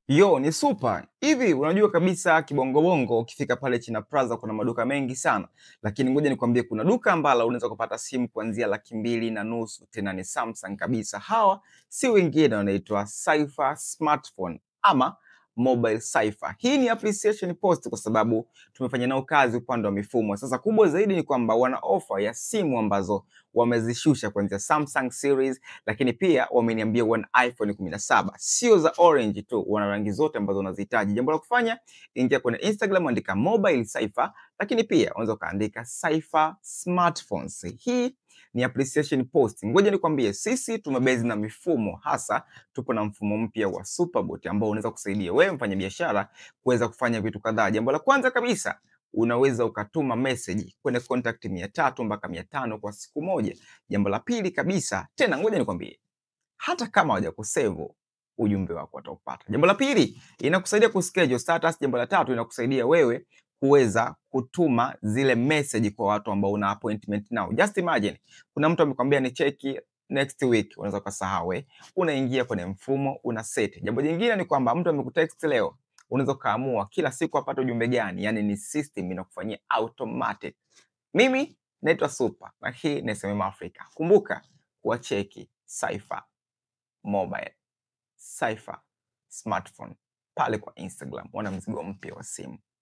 Yo, ni super. Hivi unajua kabisa kibongobongo ukifika pale China Plaza kuna maduka mengi sana. Lakini ngoja nikwambie kuna duka ambalo unaweza kupata simu kuanzia 2,500 tena ni Samsung kabisa. Hawa si wengine wanaitwa Cypher Smartphone ama Mobile Cypher. Hii ni appreciation post kwa sababu tumefanya nao kazi upande wa mifumo. Sasa kubwa zaidi ni kwamba wana offer ya simu ambazo wamezishusha kuanzia Samsung series, lakini pia wameniambia wana iPhone 17. Sio za orange tu, wana rangi zote ambazo unazihitaji. Jambo la kufanya, ingia kwenye Instagram, andika Mobile Cypher, lakini pia unaweza ukaandika Cypher Smartphones. Hii ni appreciation post. Ngoja nikwambie, sisi tumebezi na mifumo, hasa tupo na mfumo mpya wa Superbot ambao unaweza kusaidia wewe mfanyabiashara kuweza kufanya vitu kadhaa. Jambo la kwanza kabisa, unaweza ukatuma message kwenye contact 300 mpaka 500 kwa siku moja. Jambo la pili kabisa, tena ngoja nikwambie, hata kama hawajakusave ujumbe wako wataupata. Jambo la pili, inakusaidia kuschedule status. Jambo la tatu, inakusaidia wewe kuweza kutuma zile message kwa watu ambao una appointment nao. Just imagine, kuna mtu amekwambia ni cheki next week, unaweza kusahau, unaingia kwenye mfumo una set. Jambo jingine ni kwamba mtu amekutext leo, unaweza kaamua kila siku apate ujumbe gani, yani ni system inakufanyia automatic. Mimi naitwa Super na hii ni SMM Africa. Kumbuka kuwacheki Cypher Mobile, Cypher Smartphone pale kwa Instagram, wana mzigo mpya wa simu.